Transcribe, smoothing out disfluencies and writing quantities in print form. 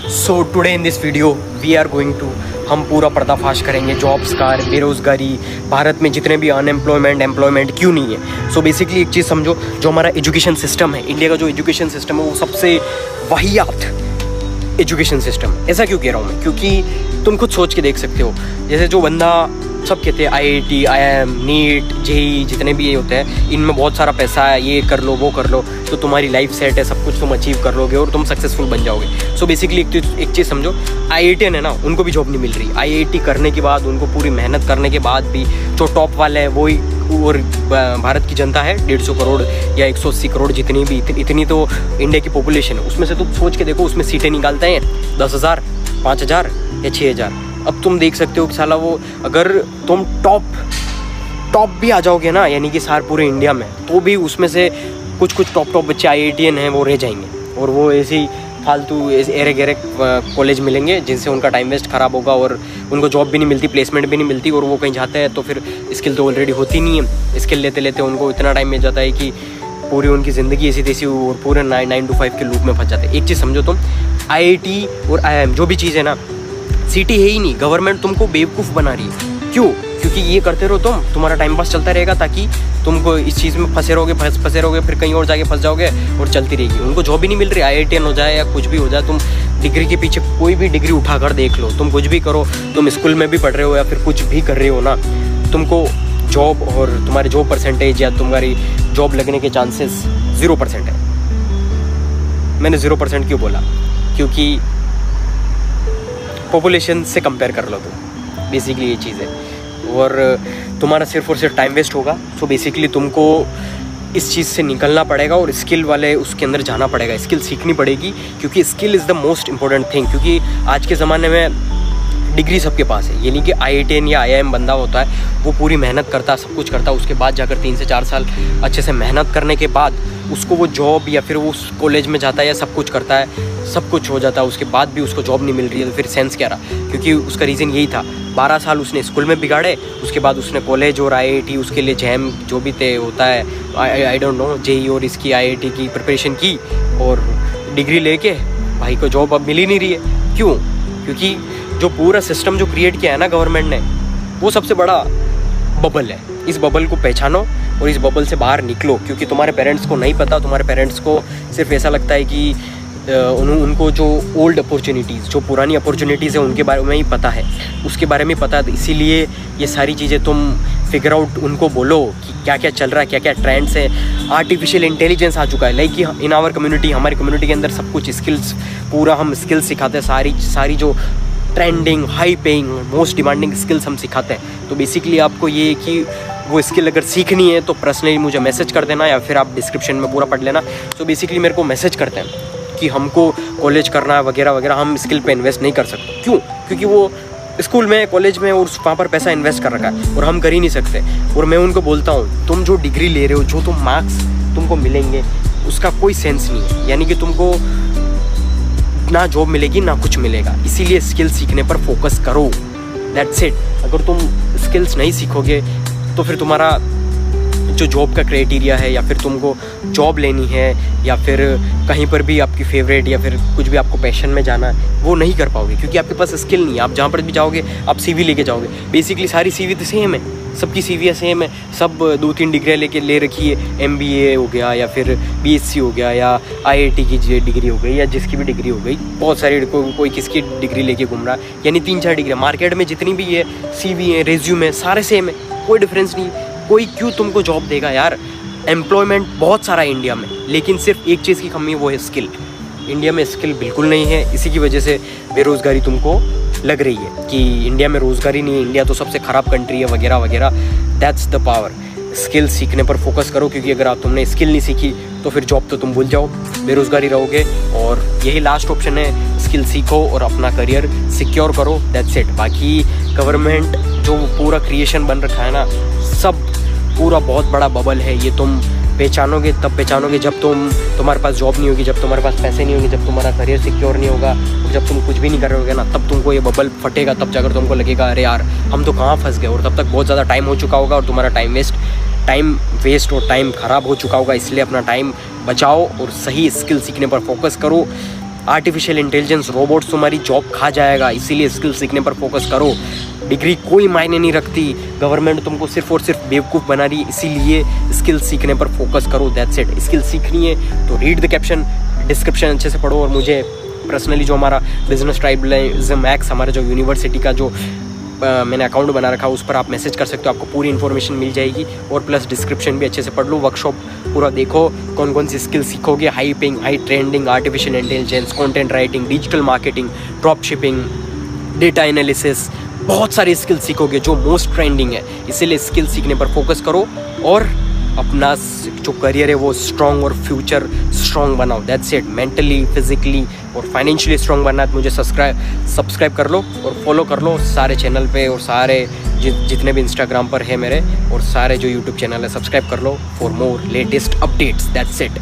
So today in this video we are going to हम पूरा पर्दाफाश करेंगे जॉब्स का, बेरोज़गारी, भारत में जितने भी एम्प्लॉयमेंट क्यों नहीं है। सो बेसिकली एक चीज़ समझो, जो हमारा एजुकेशन सिस्टम है, इंडिया का जो एजुकेशन सिस्टम है वो सबसे वाहियात एजुकेशन सिस्टम। ऐसा क्यों कह रहा हूँ मैं? क्योंकि तुम खुद सोच के देख सकते हो, जैसे जो बंदा सब कहते हैं IIT, IIM, नीट, JEE जितने भी ये होते हैं, इनमें बहुत सारा पैसा है, ये कर लो वो कर लो तो तुम्हारी लाइफ सेट है, सब कुछ तुम अचीव कर लोगे और तुम सक्सेसफुल बन जाओगे। सो बेसिकली एक चीज़ समझो, IITian है ना, उनको भी जॉब नहीं मिल रही। IIT करने के बाद, उनको पूरी मेहनत करने के बाद भी जो टॉप वाले हैं वही, और भारत की जनता है 150 करोड़ या 180 करोड़, जितनी भी इतनी तो इंडिया की पॉपुलेशन है, उसमें से तुम सोच के देखो, उसमें सीटें निकालते हैं 10,000, 5,000 या 6,000। अब तुम देख सकते हो कि साला वो, अगर तुम टॉप भी आ जाओगे ना, यानी कि सार पूरे इंडिया में, तो भी उसमें से कुछ टॉप बच्चे IITian हैं वो रह जाएंगे, और वो ऐसे ही फालतू एरे गहरे कॉलेज मिलेंगे जिनसे उनका टाइम वेस्ट ख़राब होगा और उनको जॉब भी नहीं मिलती, प्लेसमेंट भी नहीं मिलती, और वो कहीं जाते हैं तो फिर स्किल तो ऑलरेडी होती नहीं है। स्किल लेते लेते उनको इतना टाइम मिल जाता है कि पूरी उनकी ज़िंदगी ऐसी तैसी और पूरे 9 to 5 के लूप में फंस जाते हैं। एक चीज़ समझो तुम, IIT और IIM जो भी चीज़ है ना, सिटी है ही नहीं, गवर्नमेंट तुमको बेवकूफ़ बना रही है। क्यों? क्योंकि ये करते रहो तुम्हारा टाइम पास चलता रहेगा, ताकि तुमको इस चीज़ में फंसे रहोगे, फिर कहीं और जाके फंस जाओगे और चलती रहेगी। उनको जॉब ही नहीं मिल रही, IITian हो जाए या कुछ भी हो जाए, तुम डिग्री के पीछे कोई भी डिग्री उठाकर देख लो, तुम कुछ भी करो, तुम स्कूल में भी पढ़ रहे हो या फिर कुछ भी कर रहे हो ना, तुमको जॉब और तुम्हारे जॉब परसेंटेज या तुम्हारी जॉब लगने के चांसेस 0% है। मैंने 0% क्यों बोला? क्योंकि पॉपुलेशन से कंपेयर कर लो तुम, बेसिकली ये चीज़ है, और तुम्हारा सिर्फ और सिर्फ टाइम वेस्ट होगा। सो बेसिकली तुमको इस चीज़ से निकलना पड़ेगा और स्किल वाले उसके अंदर जाना पड़ेगा, स्किल सीखनी पड़ेगी, क्योंकि skill is the most important thing. क्योंकि आज के ज़माने में डिग्री सबके पास है, यानी कि IITian या IIM बंदा होता है, वो पूरी मेहनत करता है, सब कुछ करता है, उसके बाद जाकर 3 से 4 साल अच्छे से मेहनत करने के बाद उसको वो जॉब या फिर वो उस कॉलेज में जाता है या सब कुछ करता है, सब कुछ हो जाता है, उसके बाद भी उसको जॉब नहीं मिल रही है, तो फिर सेंस क्या रहा? क्योंकि उसका रीज़न यही था, 12 साल उसने स्कूल में बिगाड़े, उसके बाद उसने कॉलेज और IIT उसके लिए जैम जो भी तय होता है, आई डोंट नो, JEE और इसकी IIT की प्रिपरेशन की, और डिग्री लेके भाई को जॉब अब मिल ही नहीं रही है। क्यों? क्योंकि जो पूरा सिस्टम जो क्रिएट किया है ना गवर्नमेंट ने, वो सबसे बड़ा बबल है। इस बबल को पहचानो और इस बबल से बाहर निकलो, क्योंकि तुम्हारे पेरेंट्स को नहीं पता, तुम्हारे पेरेंट्स को सिर्फ ऐसा लगता है कि उनको जो ओल्ड अपॉर्चुनिटीज़, जो पुरानी अपॉर्चुनिटीज़ है उनके बारे में ही पता है, उसके बारे में पता है, इसीलिए ये सारी चीज़ें तुम फिगर आउट उनको बोलो कि क्या क्या चल रहा है, क्या क्या ट्रेंड्स है। आर्टिफिशियल इंटेलिजेंस आ चुका है, लाइक इन आवर कम्युनिटी, हमारी कम्युनिटी के अंदर सब कुछ स्किल्स, पूरा हम स्किल्स सिखाते हैं, सारी जो trending, high paying, most demanding skills हम सिखाते हैं। तो बेसिकली आपको ये है कि वो स्किल अगर सीखनी है तो पर्सनली मुझे मैसेज कर देना, या फिर आप डिस्क्रिप्शन में पूरा पढ़ लेना। तो बेसिकली मेरे को मैसेज करते हैं कि हमको कॉलेज करना है वगैरह वगैरह, हम स्किल पे इन्वेस्ट नहीं कर सकते। क्यों? क्योंकि वो स्कूल में, कॉलेज में और वहाँ पर पैसा इन्वेस्ट कर रखा है और हम कर ही नहीं सकते। और मैं उनको बोलता हूँ, तुम जो डिग्री ले रहे हो, जो तुम मार्क्स तुमको मिलेंगे, उसका कोई सेंस नहीं है, यानी कि तुमको ना जॉब मिलेगी ना कुछ मिलेगा। इसीलिए स्किल सीखने पर फोकस करो, दैट्स इट। अगर तुम स्किल्स नहीं सीखोगे तो फिर तुम्हारा जो जॉब का क्राइटेरिया है, या फिर तुमको जॉब लेनी है, या फिर कहीं पर भी आपकी फेवरेट या फिर कुछ भी आपको पैशन में जाना है, वो नहीं कर पाओगे, क्योंकि आपके पास स्किल नहीं है। आप जहाँ पर भी जाओगे आप CV लेके जाओगे, बेसिकली सारी CV तो सेम है, सबकी CV सेम है, सब 2-3 डिग्रियाँ ले रखी है, MBA हो गया या फिर BSc हो गया या IIT की डिग्री हो गई या जिसकी भी डिग्री हो गई, बहुत सारी कोई किसकी डिग्री लेके घूम रहा है, यानी 3-4 डिग्री। मार्केट में जितनी भी है CV है, रेज्यूम है, सारे सेम है, कोई डिफरेंस नहीं है। कोई क्यों तुमको जॉब देगा यार? एम्प्लॉयमेंट बहुत सारा है इंडिया में, लेकिन सिर्फ एक चीज़ की कमी है, वो है स्किल। इंडिया में स्किल बिल्कुल नहीं है, इसी की वजह से बेरोज़गारी तुमको लग रही है कि इंडिया में रोज़गारी नहीं है, इंडिया तो सबसे ख़राब कंट्री है वगैरह वगैरह। That's the power. स्किल सीखने पर फोकस करो, क्योंकि अगर तुमने स्किल नहीं सीखी तो फिर जॉब तो तुम भूल जाओ, बेरोज़गारी रहोगे, और यही लास्ट ऑप्शन है। स्किल सीखो और अपना करियर सिक्योर करो, दैट्स इट। बाकी गवर्नमेंट जो पूरा क्रिएशन बन रखा है ना, सब पूरा बहुत बड़ा बबल है। ये तुम पहचानोगे तब पहचानोगे जब तुम्हारे पास जॉब नहीं होगी, जब तुम्हारे पास पैसे नहीं होंगे, जब तुम्हारा करियर सिक्योर नहीं होगा, जब तुम कुछ भी नहीं कर रहे होगे ना, तब तुमको ये बबल फटेगा, तब जाकर तुमको लगेगा अरे यार हम तो कहाँ फंस गए। और तब तक बहुत ज़्यादा टाइम हो चुका होगा और तुम्हारा टाइम वेस्ट और टाइम ख़राब हो चुका होगा। इसलिए अपना टाइम बचाओ और सही स्किल सीखने पर फोकस करो। आर्टिफिशियल इंटेलिजेंस, रोबोट्स तुम्हारी जॉब खा जाएगा, इसीलिए स्किल सीखने पर फोकस करो। डिग्री कोई मायने नहीं रखती, गवर्नमेंट तुमको सिर्फ और सिर्फ बेवकूफ़ बना रही है, इसीलिए स्किल सीखने पर फोकस करो। That's it. स्किल सीखनी है तो रीड द कैप्शन, डिस्क्रिप्शन अच्छे से पढ़ो, और मुझे पर्सनली जो हमारा बिजनेस ट्राइबलिज्म एक्स, हमारा जो यूनिवर्सिटी का जो मैंने अकाउंट बना रखा है, उस पर आप मैसेज कर सकते हो, आपको पूरी इन्फॉर्मेशन मिल जाएगी। और प्लस डिस्क्रिप्शन भी अच्छे से पढ़ लो, वर्कशॉप पूरा देखो, कौन कौन सी स्किल सीखोगे, high paying, high trending, artificial intelligence, content writing, digital marketing, drop shipping, data analysis, बहुत सारी स्किल सीखोगे जो मोस्ट ट्रेंडिंग है। इसीलिए स्किल सीखने पर फोकस करो और अपना जो करियर है वो स्ट्रॉन्ग और फ्यूचर स्ट्रॉन्ग बनाओ। That's it. मेंटली, फिजिकली और फाइनेंशियली स्ट्रॉन्ग बनना है तो मुझे सब्सक्राइब कर लो और फॉलो कर लो सारे चैनल पे, और सारे जितने भी इंस्टाग्राम पर है मेरे, और सारे जो यूट्यूब चैनल है सब्सक्राइब कर लो for more latest updates. That's it.